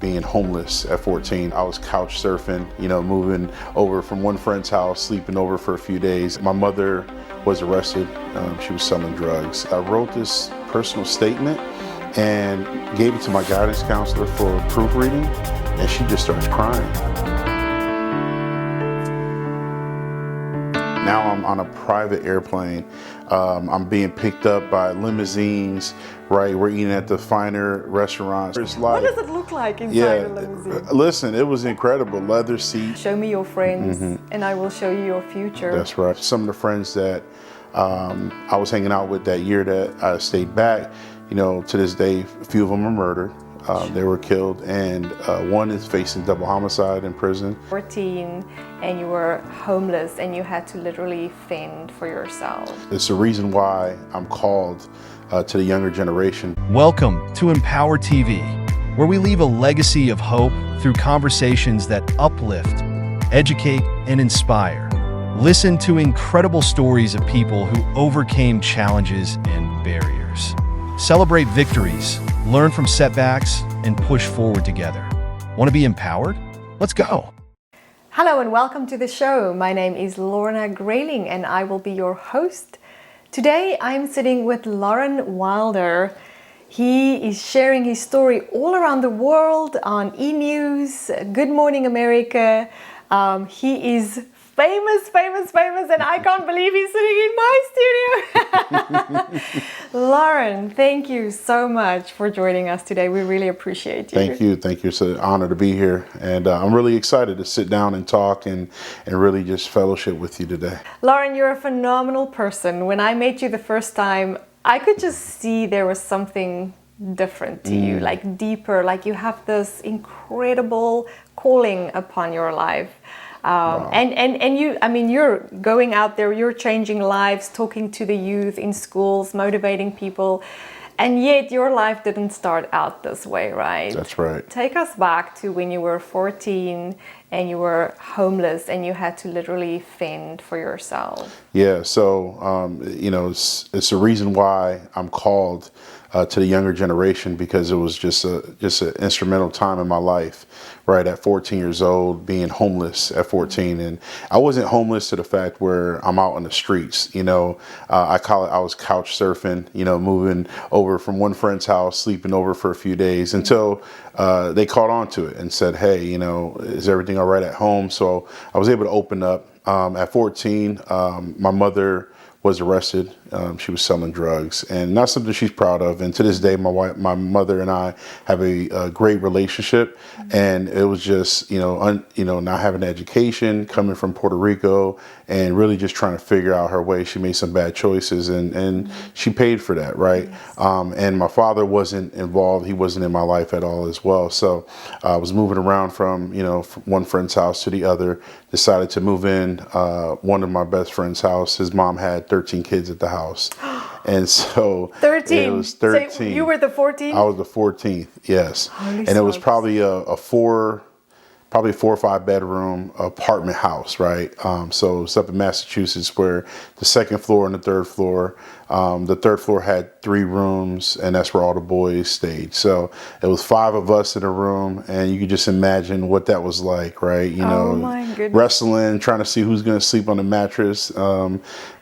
being homeless at 14. I was couch surfing, moving over from one friend's house, sleeping over for a few days. My mother was arrested. She was selling drugs. I wrote this personal statement and gave it to my guidance counselor for proofreading, and she just starts crying. Now I'm on a private airplane. I'm being picked up by limousines, right? We're eating at the finer restaurants. What does it look like inside a limousine? Listen, it was incredible. Leather seats. Show me your friends and I will show you your future. That's right. Some of the friends that I was hanging out with that year that I stayed back, to this day, a few of them are murdered. They were killed, and one is facing double homicide in prison. 14, and you were homeless, and you had to literally fend for yourself. It's the reason why I'm called to the younger generation. Welcome to M-powerTV, where we leave a legacy of hope through conversations that uplift, educate, and inspire. Listen to incredible stories of people who overcame challenges and barriers. Celebrate victories, learn from setbacks, and push forward together. Want to be empowered? Let's go. Hello and welcome to the show. My name is Lorna Grayling and I will be your host. Today I'm sitting with Lauren Wilder. He is sharing his story all around the world on E-News, Good Morning America. He is famous, and I can't believe he's sitting in my studio. Lauren, thank you so much for joining us today. We really appreciate you. Thank you. It's an honor to be here. And I'm really excited to sit down and talk and really just fellowship with you today. Lauren, you're a phenomenal person. When I met you the first time, I could just see there was something different to you, like deeper, like you have this incredible calling upon your life. Wow. And you, I mean, you're going out there, you're changing lives, talking to the youth in schools, motivating people, and yet your life didn't start out this way, right? That's right. Take us back to when you were 14 and you were homeless and you had to literally fend for yourself. Yeah, so, it's the reason why I'm called to the younger generation, because it was just an instrumental time in my life, right? At 14 years old, being homeless at 14. And I wasn't homeless to the fact where I'm out on the streets, I call it, I was couch surfing, moving over from one friend's house, sleeping over for a few days until they caught on to it and said, hey, is everything all right at home? So I was able to open up. At 14, my mother was arrested. She was selling drugs, and not something she's proud of. And to this day, my mother and I have a great relationship. And it was just, not having an education, coming from Puerto Rico, and really just trying to figure out her way. She made some bad choices, and she paid for that, right? Yes. And my father wasn't involved. He wasn't in my life at all as well. So I was moving around from one friend's house to the other. Decided to move in one of my best friend's house. His mom had 13 kids at the house. And so 13. It was 13. So you were the 14th? I was the 14th, yes. Holy and it was smokes. probably a 4 or 5 bedroom apartment house, right? So it's up in Massachusetts, where the second floor and the third floor had 3 rooms, and that's where all the boys stayed. So it was 5 of us in a room, and you could just imagine what that was like, right? Oh my goodness. Wrestling, trying to see who's going to sleep on the mattress.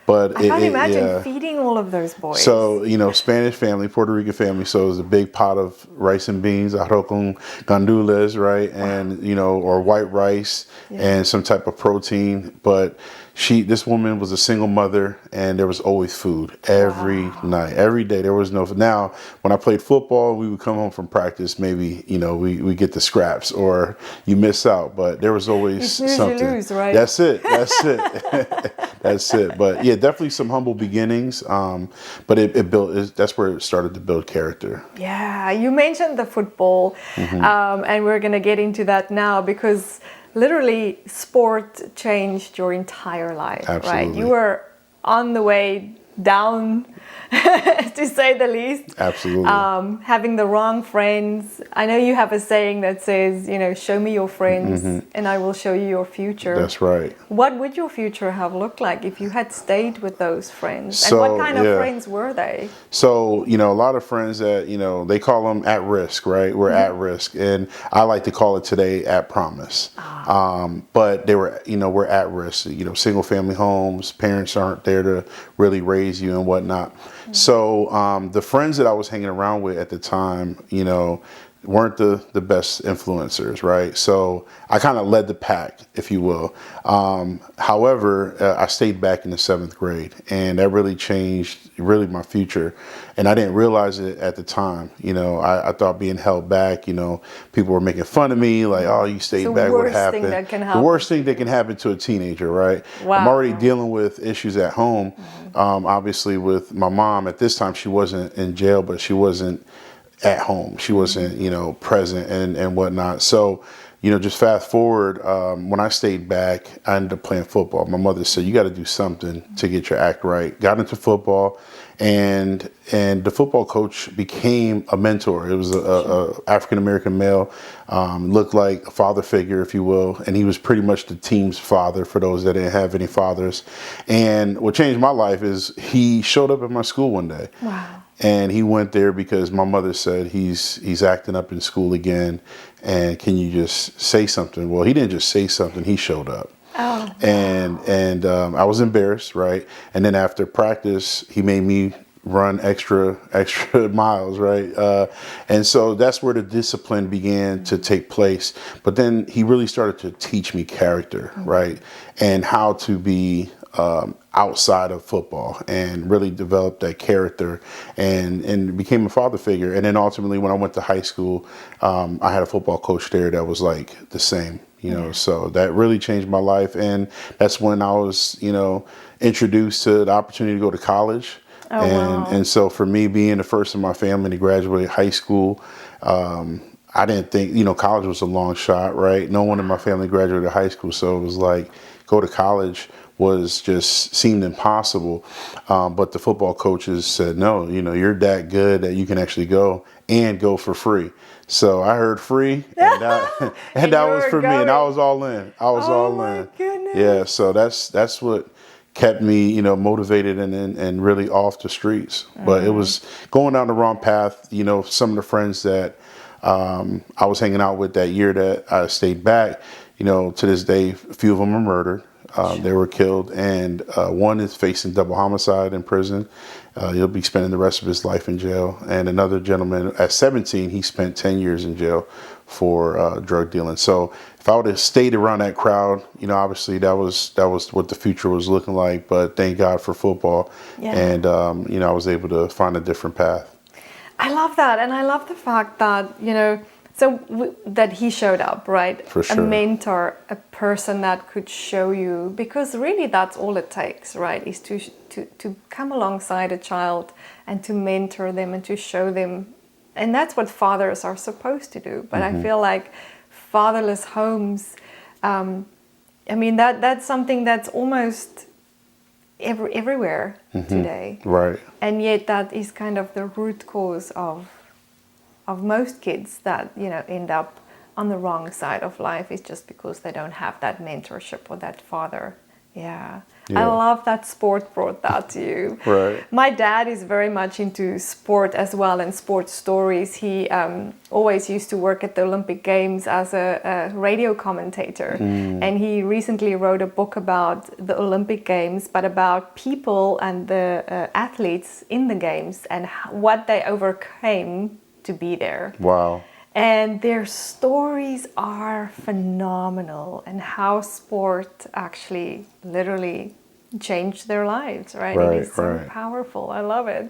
But I can't imagine feeding all of those boys. So, Spanish family, Puerto Rican family. So it was a big pot of rice and beans, arroz con gandules, right? And, or white rice and some type of protein. But this woman was a single mother, and there was always food every night, every day. There was no. Now, when I played football, we would come home from practice. Maybe we get the scraps, or you miss out. But there was always something. You lose, right? That's it. That's it. But yeah, definitely some humble beginnings. But it built. That's where it started to build character. Yeah, you mentioned the football, and we're gonna get into that now because. Literally, sport changed your entire life, Absolutely. right? You were on the way down, to say the least. Absolutely. Having the wrong friends. I know you have a saying that says, show me your friends and I will show you your future. That's right. What would your future have looked like if you had stayed with those friends? So, and what kind of friends were they? So, a lot of friends that, they call them at risk, right? We're at risk. And I like to call it today at promise. But they were, we're at risk, single family homes, parents aren't there to really raise you and whatnot. So the friends that I was hanging around with at the time, weren't the best influencers, right? So I kind of led the pack, if you will. However, I stayed back in the 7th grade, and that really changed my future. And I didn't realize it at the time. I thought being held back, people were making fun of me, like, oh, you stayed back, what happened? The worst thing that can happen to a teenager, right? Wow. I'm already dealing with issues at home. Obviously with my mom at this time, she wasn't in jail, but she wasn't at home. She wasn't, present and whatnot. So, just fast forward, when I stayed back, I ended up playing football. My mother said, you got to do something to get your act right. Got into football, and the football coach became a mentor. It was a African-American male, looked like a father figure, if you will. And he was pretty much the team's father for those that didn't have any fathers. And what changed my life is he showed up at my school one day. Wow. And he went there because my mother said he's acting up in school again, and can you just say something? Well, he didn't just say something; he showed up. Oh. And I was embarrassed, right? And then after practice, he made me run extra miles, right? And so that's where the discipline began to take place. But then he really started to teach me character, right, and how to be outside of football, and really developed that character and became a father figure. And then ultimately when I went to high school, I had a football coach there that was like the same, so that really changed my life. And that's when I was, introduced to the opportunity to go to college. Oh, wow. And so for me, being the first in my family to graduate high school, I didn't think, college was a long shot, right? No one in my family graduated high school. So it was like, go to college was just seemed impossible. But the football coaches said, no, you're that good that you can actually go and go for free. So I heard free, and that, and that was for me, and I was all in. I was all in. Goodness. Yeah, so that's what kept me, motivated and really off the streets. But it was going down the wrong path. Some of the friends that I was hanging out with that year that I stayed back, to this day, a few of them are murdered. They were killed, and one is facing double homicide in prison. He'll be spending the rest of his life in jail. And another gentleman, at 17, he spent 10 years in jail for drug dealing. So if I would have stayed around that crowd, obviously that was what the future was looking like. But thank God for football, and I was able to find a different path. I love that, and I love the fact that that he showed up, right? For sure. A mentor, a person that could show you, because really that's all it takes, right? Is to come alongside a child and to mentor them and to show them, and that's what fathers are supposed to do. But I feel like fatherless homes, that's something that's almost everywhere today, Right? and yet that is kind of the root cause of most kids that end up on the wrong side of life, is just because they don't have that mentorship or that father. Yeah. I love that sport brought that to you. Right. My dad is very much into sport as well, and sports stories. He always used to work at the Olympic Games as a radio commentator. And he recently wrote a book about the Olympic Games, but about people and the athletes in the games and what they overcame to be there. Wow. And their stories are phenomenal, and how sport actually literally changed their lives, right? It is so powerful. I love it.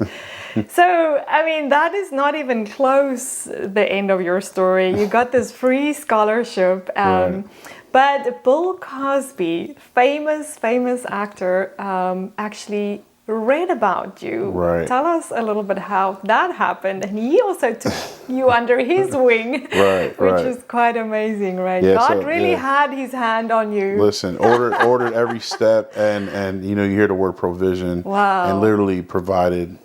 So, that is not even close the end of your story. You got this free scholarship. But Bill Cosby, famous actor, actually read about you. Right. Tell us a little bit how that happened. And he also took you under his wing, Right, which right. is quite amazing, right? Yeah, God so, really yeah. had his hand on you. Listen, ordered every step, and you hear the word provision. Wow. And literally provided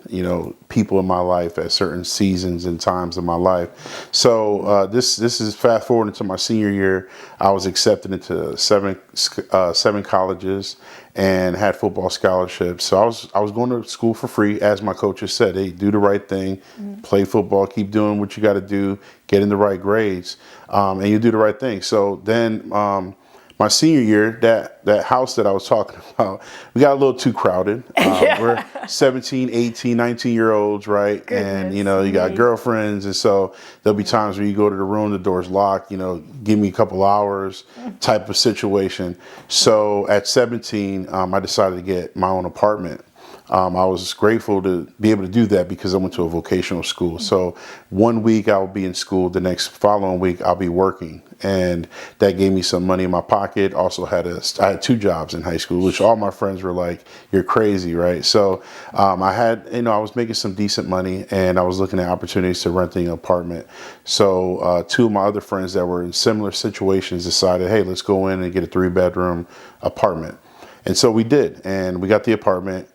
people in my life at certain seasons and times of my life. So this is fast forward into my senior year. I was accepted into seven colleges and had football scholarships. So I was going to school for free, as my coaches said. Hey, do the right thing, play football, keep doing what you got to do, get in the right grades, and you do the right thing. So then my senior year, that house that I was talking about, we got a little too crowded. We're 17, 18, 19-year-olds, right? Goodness And, you got me. girlfriends. And so there'll be times when you go to the room, the door's locked, give me a couple hours type of situation. So at 17, I decided to get my own apartment. I was grateful to be able to do that because I went to a vocational school. So 1 week I'll be in school, the next following week I'll be working. And that gave me some money in my pocket. Also I had 2 jobs in high school, which all my friends were like, you're crazy, right? So I was making some decent money, and I was looking at opportunities to renting an apartment. So 2 of my other friends that were in similar situations decided, hey, let's go in and get a 3-bedroom apartment. And so we did, and we got the apartment.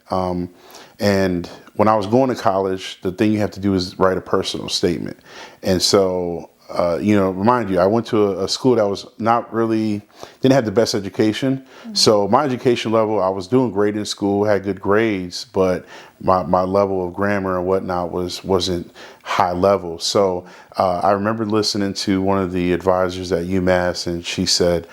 And when I was going to college, the thing you have to do is write a personal statement. And so, remind you, I went to a school that was didn't have the best education. So my education level, I was doing great in school, had good grades, but my level of grammar and whatnot wasn't high level. So I remember listening to one of the advisors at UMass, and she said,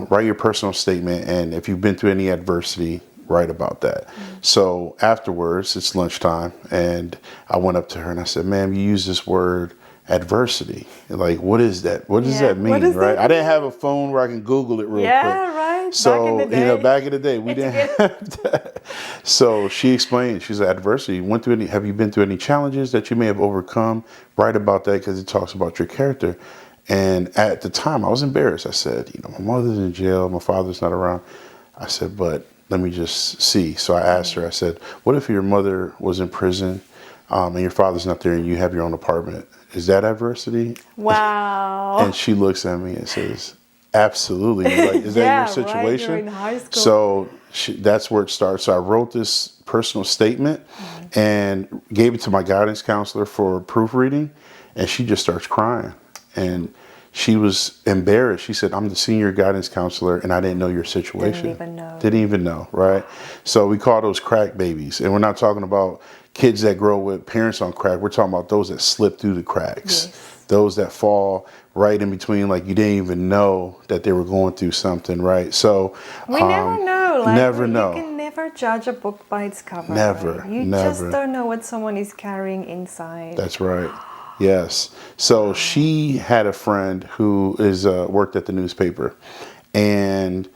write your personal statement, and if you've been through any adversity, write about that. So afterwards, it's lunchtime, and I went up to her and I said, ma'am, you use this word adversity. Like, what is that? What does that mean, What does right? that I didn't have a phone where I can Google it real quick. Right. So, back in the day. back in the day, we didn't have that. So she explained, she said, adversity, have you been through any challenges that you may have overcome? Write about that because it talks about your character. And at the time, I was embarrassed. I said, my mother's in jail, my father's not around. I said, but let me just see. So I asked her, I said, what if your mother was in prison and your father's not there and you have your own apartment? Is that adversity? Wow. And she looks at me and says, absolutely. Like, is that your situation? Right, you're in high school. So that's where it starts. So I wrote this personal statement and gave it to my guidance counselor for proofreading, and she just starts crying. And she was embarrassed. She said, I'm the senior guidance counselor, and I didn't know your situation. Didn't even know, right? So we call those crack babies. And we're not talking about kids that grow with parents on crack. We're talking about those that slip through the cracks. Yes. Those that fall right in between, like you didn't even know that they were going through something, right? So we never know. Never know. You can never judge a book by its cover. Never, Right? You never. just don't know what someone is carrying inside. That's right. Yes. So she had a friend who worked at the newspaper, and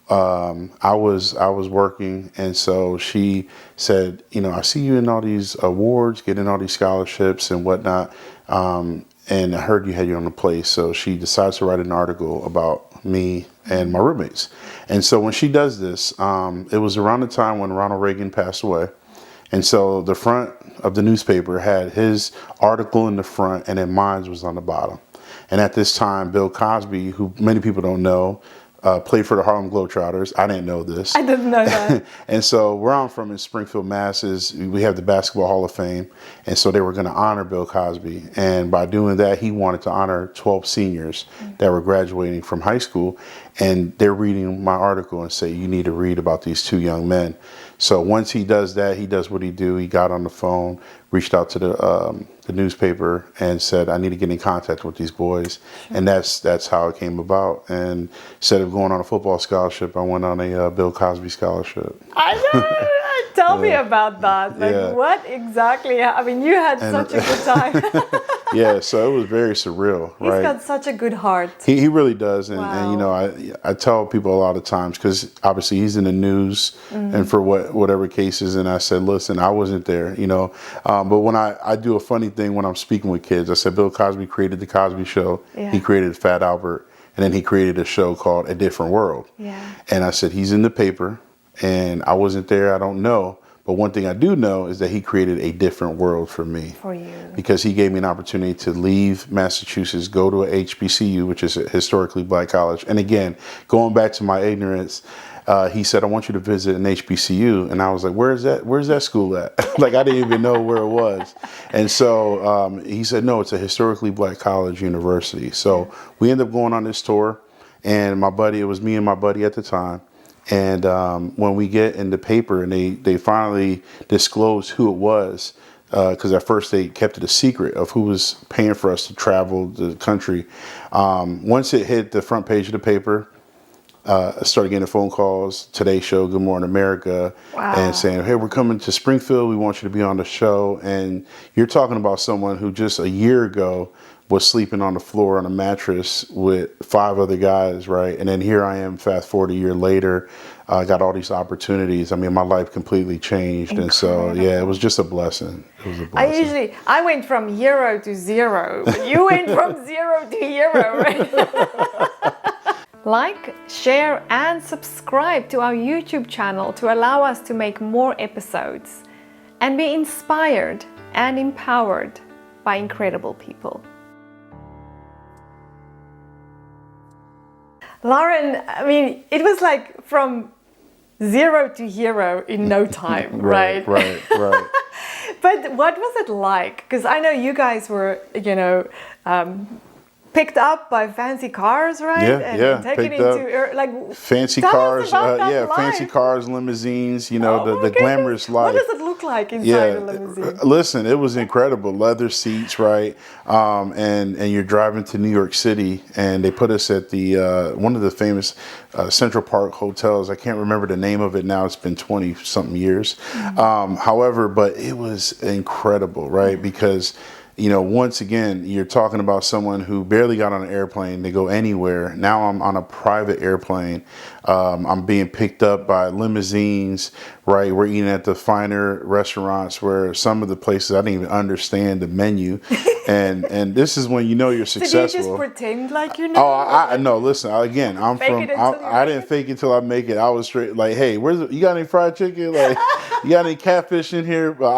I was working, and so she said, I see you in all these awards, getting all these scholarships and whatnot, and I heard you had your own place. So she decides to write an article about me and my roommates. And so when she does this, it was around the time when Ronald Reagan passed away. And so the front of the newspaper had his article in the front, and then mine was on the bottom. And at this time, Bill Cosby, who many people don't know, played for the Harlem Globetrotters. I didn't know this. I didn't know that. And so where I'm from in Springfield, Mass, we have the Basketball Hall of Fame. And so they were going to honor Bill Cosby. And by doing that, he wanted to honor 12 seniors that were graduating from high school. And they're reading my article and say, you need to read about these 2 young men. So once he does that, he does what he do. He got on the phone, reached out to the newspaper and said, I need to get in contact with these boys. And that's how it came about. And instead of going on a football scholarship, I went on a Bill Cosby scholarship. I know. Tell me about that. Like, what exactly? I mean, you had such a good time. Yeah, so it was very surreal, right? He's got such a good heart. He really does. And, Wow. and I tell people a lot of times, because obviously he's in the news and for whatever cases. And I said, listen, I wasn't there, but when I do a funny thing when I'm speaking with kids, I said, Bill Cosby created The Cosby Show. Yeah. He created Fat Albert. And then he created a show called A Different World. Yeah. And I said, he's in the paper and I wasn't there. I don't know. But one thing I do know is that he created a different world for me. For you. Because he gave me an opportunity to leave Massachusetts, go to a HBCU, which is a historically black college. And again, going back to my ignorance, he said, I want you to visit an HBCU. And I was like, where's that school at? Like, I didn't even know where it was. And so he said, no, it's a historically black college university. So we ended up going on this tour. And it was me and my buddy at the time. And when we get in the paper and they finally disclosed who it was, because at first they kept it a secret of who was paying for us to travel the country. Once it hit the front page of the paper, I started getting phone calls, Today Show, Good Morning America, and saying, hey, we're coming to Springfield. We want you to be on the show. And you're talking about someone who just a year ago was sleeping on the floor on a mattress with 5 other guys, right? And then here I am, fast forward a year later, I got all these opportunities. I mean, my life completely changed. Incredible. And so, yeah, it was just a blessing. It was a blessing. I went from hero to zero, but you went from zero to hero, right? Like, share, and subscribe to our YouTube channel to allow us to make more episodes and be inspired and empowered by incredible people. Lauren, I mean, it was like from zero to hero in no time, right? Right. But what was it like? Because I know you guys were, picked up by fancy cars, right? And taken into like fancy tell cars, us about that life. fancy cars, limousines. You know, Oh the my glamorous goodness. life. What does it look like inside a limousine? Listen, it was incredible. Leather seats, right? And you're driving to New York City, and they put us at the one of the famous Central Park hotels. I can't remember the name of it now. It's been 20 something years. However, but it was incredible, right? Because once again, you're talking about someone who barely got on an airplane to go anywhere. Now I'm on a private airplane. I'm being picked up by limousines, right? We're eating at the finer restaurants where some of the places I didn't even understand the menu. And this is when you're successful. Did you just pretend like you know? Oh, no, listen, again, I didn't fake it till I make it. I was straight like, hey, you got any fried chicken? Like, you got any catfish in here? But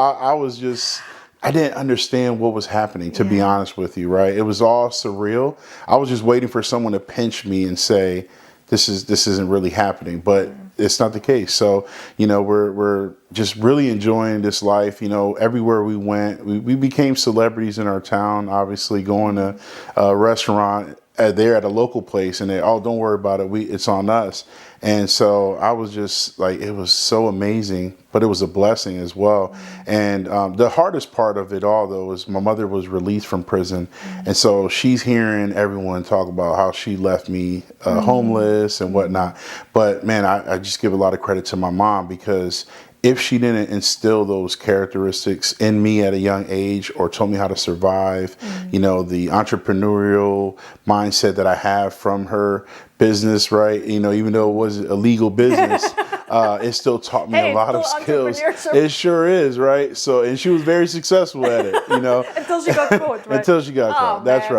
I didn't understand what was happening, to be honest with you, right? It was all surreal. I was just waiting for someone to pinch me and say, this isn't really happening, but it's not the case. So, we're just really enjoying this life. Everywhere we went, we became celebrities in our town, obviously going to a restaurant there at a local place, and don't worry about it. It's on us. And so I was just like, it was so amazing, but it was a blessing as well. And the hardest part of it all, though, is my mother was released from prison. And so she's hearing everyone talk about how she left me homeless and whatnot. But man, I just give a lot of credit to my mom, because if she didn't instill those characteristics in me at a young age, or told me how to survive, the entrepreneurial mindset that I have from her business, right? Even though it was a legal business, it still taught me a lot of skills. It sure is, right? So, and she was very successful at it, Until she got caught, right? Until she got caught. That's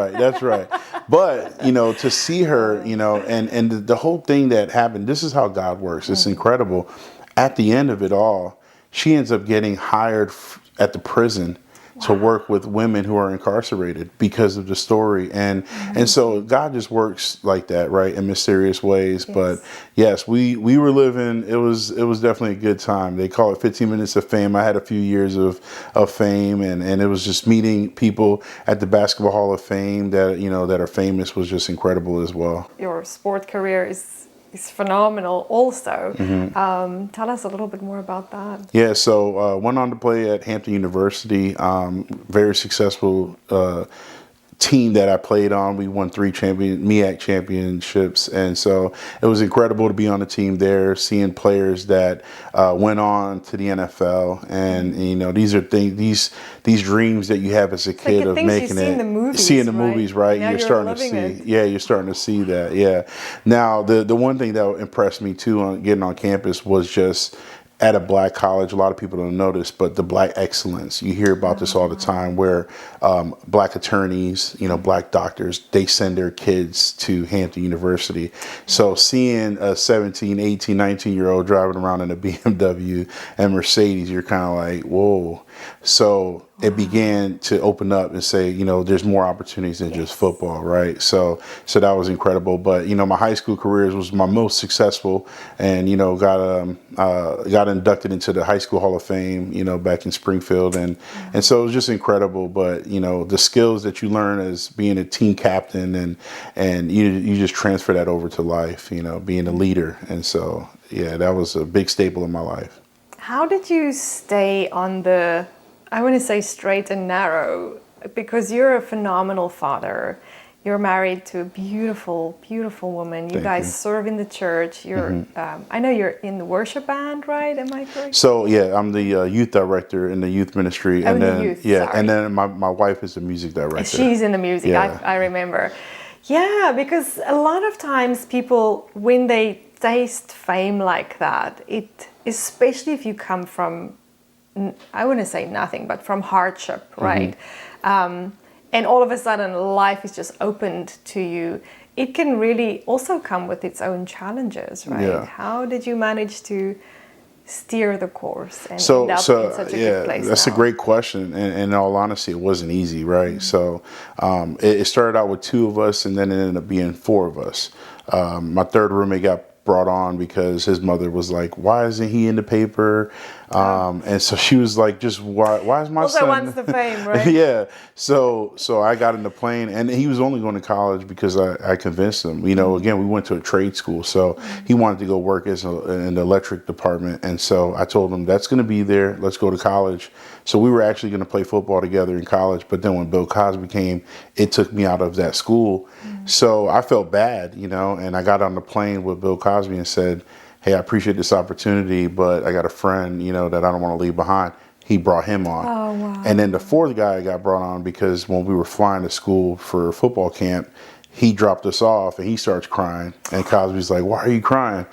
right. But, to see her, and the whole thing that happened, this is how God works. It's incredible. At the end of it all, she ends up getting hired at the prison to work with women who are incarcerated because of the story. And so God just works like that, right, in mysterious ways. Yes. But yes, we were living, it was definitely a good time. They call it 15 minutes of fame. I had a few years of fame, and it was just meeting people at the Basketball Hall of Fame that, that are famous was just incredible as well. Your sport career is phenomenal also. Tell us a little bit more about that. Yeah, so went on to play at Hampton University, very successful team that I played on. We won 3 MEAC championships, and so it was incredible to be on the team there, seeing players that went on to the NFL, and these are things, these dreams that you have as a kid of making it. See in the movies, right? You're starting to see. Yeah, you're starting to see that. Yeah. Now the one thing that impressed me too on getting on campus was just at a black college. A lot of people don't notice, but the black excellence, you hear about this all the time, where black attorneys, black doctors, they send their kids to Hampton University. So seeing a 17, 18, 19-year-old driving around in a BMW and Mercedes, you're kind of like, whoa. So it began to open up and say, there's more opportunities than just football, right? So that was incredible. But my high school career was my most successful, and got inducted into the High School Hall of Fame, back in Springfield, and so it was just incredible. But the skills that you learn as being a team captain, and you just transfer that over to life, being a leader, and so that was a big staple in my life. How did you stay on the, I want to say, straight and narrow? Because you're a phenomenal father. You're married to a beautiful, beautiful woman. You guys serve in the church. You're, I know you're in the worship band, right? Am I correct? So I'm the youth director in the youth ministry, Oh, and then the youth, and then my wife is the music director. She's in the music. Yeah. I remember. Yeah, because a lot of times people, when they taste fame like that, especially if you come from, I wouldn't say nothing, but from hardship, right? And all of a sudden life is just opened to you. It can really also come with its own challenges, right? Yeah. How did you manage to steer the course and So end up in such a good place that's now? a great question, and in all honesty, it wasn't easy, right? So it started out with 2 of us, and then it ended up being 4 of us. My third roommate got brought on because his mother was like, why isn't he in the paper? And so she was like, just why is my Also son? wants the fame, right? Yeah. So I got in the plane, and he was only going to college because I convinced him. Again, we went to a trade school, so he wanted to go work in the electric department. And so I told him, that's going to be there. Let's go to college. So we were actually going to play football together in college. But then when Bill Cosby came, it took me out of that school. So I felt bad, and I got on the plane with Bill Cosby and said, hey, I appreciate this opportunity, but I got a friend, that I don't want to leave behind. He brought him on. Oh, wow. And then the 4th guy got brought on because when we were flying to school for football camp, he dropped us off and he starts crying. And Cosby's like, why are you crying?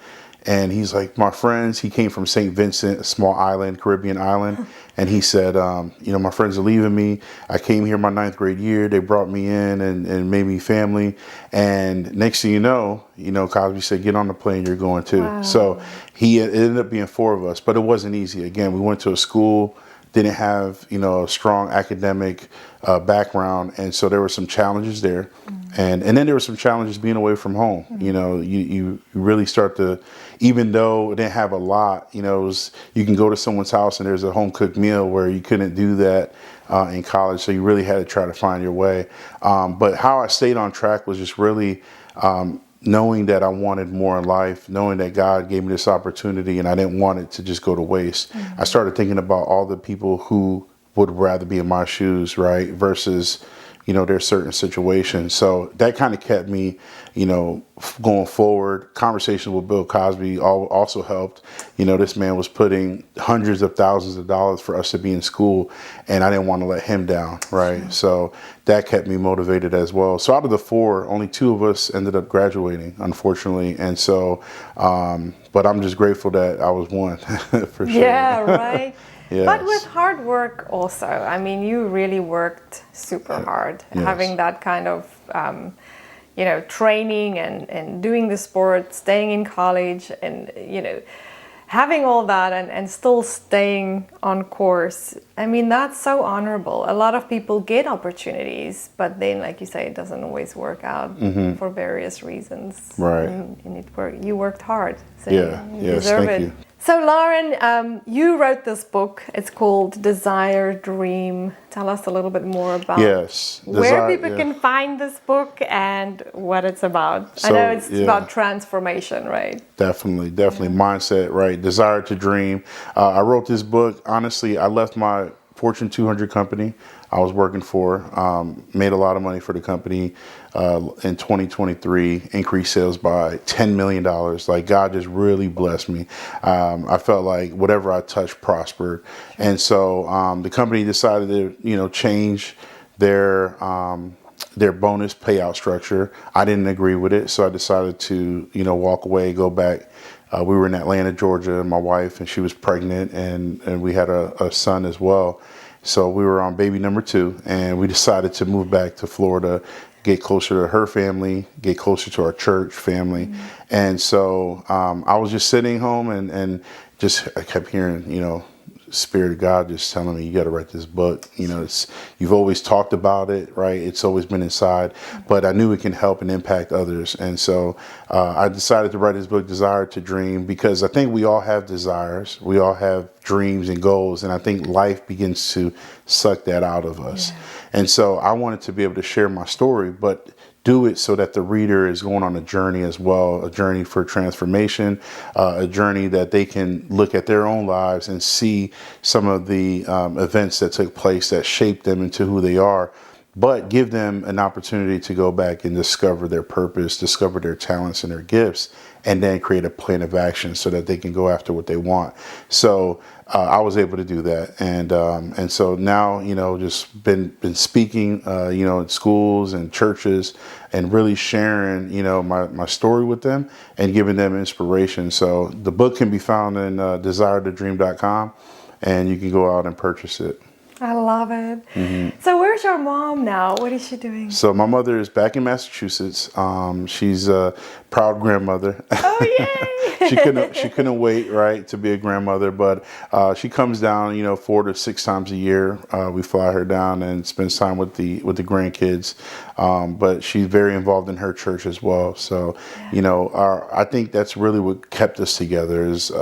And he's like, my friends, he came from St. Vincent, a small island, Caribbean island. And he said, my friends are leaving me. I came here my 9th grade year. They brought me in and made me family. And next thing you know, Cosby said, get on the plane, you're going too. Wow. So it ended up being 4 of us, but it wasn't easy. Again, we went to a school, didn't have, a strong academic background. And so there were some challenges there. And then there were some challenges being away from home. You really start to, even though it didn't have a lot, you can go to someone's house and there's a home cooked meal, where you couldn't do that in college. So you really had to try to find your way. But how I stayed on track was just really knowing that I wanted more in life, knowing that God gave me this opportunity and I didn't want it to just go to waste. I started thinking about all the people who would rather be in my shoes, right, versus there's certain situations. So that kind of kept me, going forward. Conversations with Bill Cosby also helped. This man was putting hundreds of thousands of dollars for us to be in school, and I didn't want to let him down, right? Sure. So that kept me motivated as well. So out of the 4, only 2 of us ended up graduating, unfortunately. And so, but I'm just grateful that I was one, for sure. Yeah, right. Yes. But with hard work also. I mean, you really worked super hard. Yes. Having that kind of, training and doing the sport, staying in college and, having all that and still staying on course. I mean, that's so honorable. A lot of people get opportunities, but then, like you say, it doesn't always work out for various reasons. Right. And you worked hard. So Yeah. you Yes. deserve Thank it. you. So Lauren, you wrote this book. It's called Desire, Dream. Tell us a little bit more about Yes. where people can find this book and what it's about. I know it's about transformation, right? Definitely. Mindset, right? Desire to dream. I wrote this book. Honestly, I left my Fortune 200 company I was working for, made a lot of money for the company in 2023, increased sales by $10 million. Like, God just really blessed me. I felt like whatever I touched prospered. And so the company decided to, change their their bonus payout structure. I didn't agree with it, so I decided to, walk away, go back. We were in Atlanta, Georgia, and my wife, and she was pregnant, and we had a son as well. So we were on baby number 2, and we decided to move back to Florida, get closer to her family, get closer to our church family. And so I was just sitting home and just I kept hearing, Spirit of God just telling me, you got to write this book. You've always talked about it, right? It's always been inside, but I knew it can help and impact others. And so I decided to write this book, Desire to Dream, because I think we all have desires. We all have dreams and goals. And I think life begins to suck that out of us. Yeah. And so I wanted to be able to share my story, but do it so that the reader is going on a journey as well, a journey for transformation, a journey that they can look at their own lives and see some of the events that took place that shaped them into who they are, but give them an opportunity to go back and discover their purpose, discover their talents and their gifts, and then create a plan of action so that they can go after what they want. So I was able to do that, and so now just been speaking in schools and churches and really sharing my story with them and giving them inspiration. So the book can be found in desiretodream.com, and you can go out and purchase it. I love it. So where's your mom now? What is she doing? So my mother is back in Massachusetts. She's a proud grandmother. Oh, yay! She couldn't wait, right, to be a grandmother. But she comes down, 4 to 6 times a year. We fly her down and spends time with the grandkids. But she's very involved in her church as well. So, I think that's really what kept us together is,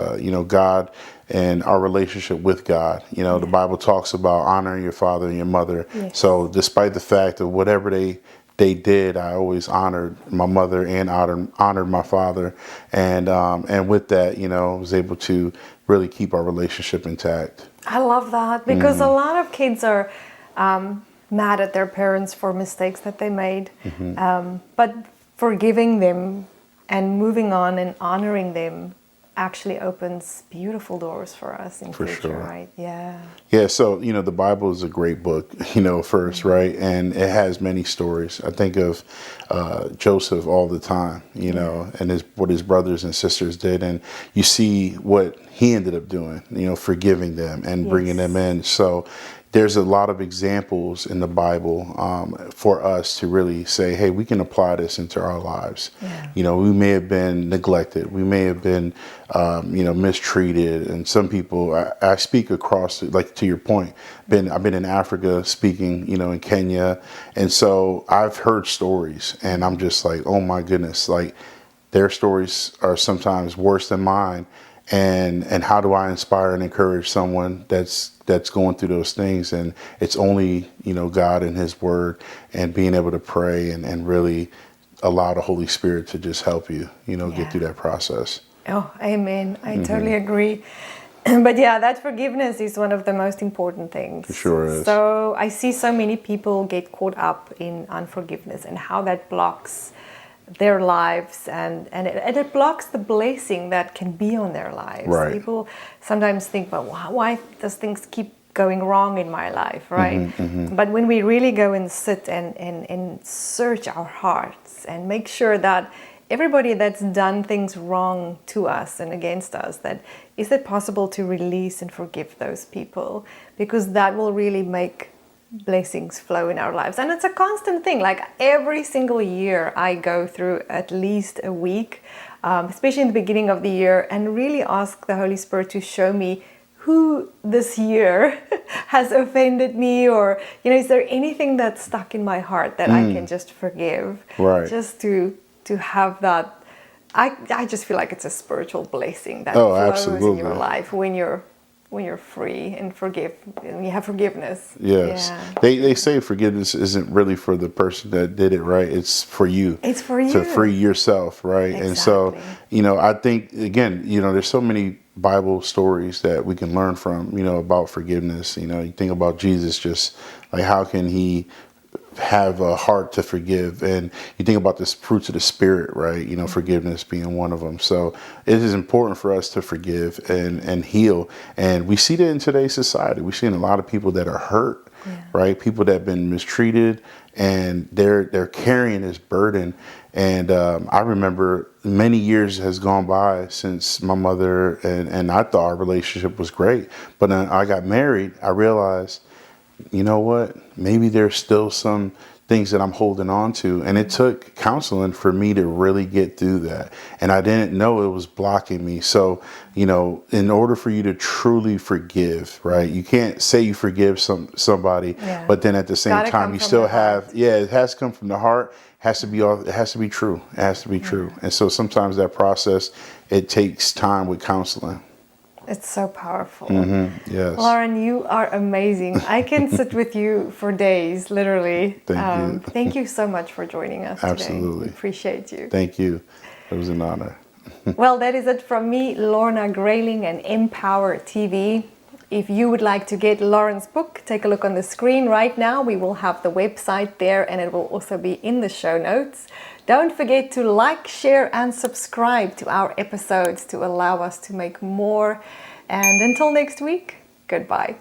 God and our relationship with God. The Bible talks about honoring your father and your mother. Yes. So despite the fact of whatever they did, I always honored my mother and honored my father. And with that, was able to really keep our relationship intact. I love that because a lot of kids are mad at their parents for mistakes that they made. But forgiving them and moving on and honoring them actually opens beautiful doors for us in for future, sure. Right? Yeah. Yeah. So, the Bible is a great book, first, right? And it has many stories. I think of Joseph all the time, and what his brothers and sisters did. And you see what he ended up doing, forgiving them and bringing them in. So there's a lot of examples in the Bible for us to really say, hey, we can apply this into our lives. Yeah. We may have been neglected. We may have been, mistreated. And some people, I speak across, like to your point, I've been in Africa speaking, in Kenya. And so I've heard stories and I'm just like, oh my goodness, like their stories are sometimes worse than mine. And how do I inspire and encourage someone that's going through those things? And it's only, God and his word and being able to pray and really allow the Holy Spirit to just help you, get through that process. Oh, amen. I totally agree. But yeah, that forgiveness is one of the most important things. It sure is. So I see so many people get caught up in unforgiveness and how that blocks their lives and it blocks the blessing that can be on their lives. Right. People sometimes think, well, why does things keep going wrong in my life, right? But when we really go and sit and search our hearts and make sure that everybody that's done things wrong to us and against us, that is it possible to release and forgive those people, because that will really make blessings flow in our lives. And it's a constant thing. Like every single year I go through at least a week, especially in the beginning of the year, and really ask the Holy Spirit to show me who this year has offended me, or is there anything that's stuck in my heart that I can just forgive, right? Just to have that. I just feel like it's a spiritual blessing that flows absolutely. in your life when you're free and and you have forgiveness. Yes. Yeah. They say forgiveness isn't really for the person that did it, right? It's for you. It's for you. To free yourself, right? Exactly. And so, I think, again, there's so many Bible stories that we can learn from, about forgiveness. You think about Jesus, just like how can he have a heart to forgive, and you think about this fruits of the Spirit, right? Forgiveness being one of them. So it is important for us to forgive and heal. And we see that in today's society. We've seen a lot of people that are hurt right? People that have been mistreated, and they're carrying this burden. And I remember many years has gone by since my mother and I thought our relationship was great. But then I got married, I realized, you know what? Maybe there's still some things that I'm holding on to. And it took counseling for me to really get through that. And I didn't know it was blocking me. So, you know, in order for you to truly forgive, right? You can't say you forgive somebody, but then at the same Gotta time, come you from still the have, heart. it has to come from the heart. Has to be all. It has to be true. It has to be true. And so sometimes that process, it takes time with counseling. It's so powerful. Yes. Lauren, you are amazing. I can sit with you for days, literally. Thank you. Thank you so much for joining us today. Absolutely. Appreciate you. Thank you. It was an honor. Well, that is it from me, Lorna Grayling and M-powerTV. If you would like to get Lauren's book, take a look on the screen right now. We will have the website there, and it will also be in the show notes. Don't forget to like, share, and subscribe to our episodes to allow us to make more. And until next week, goodbye.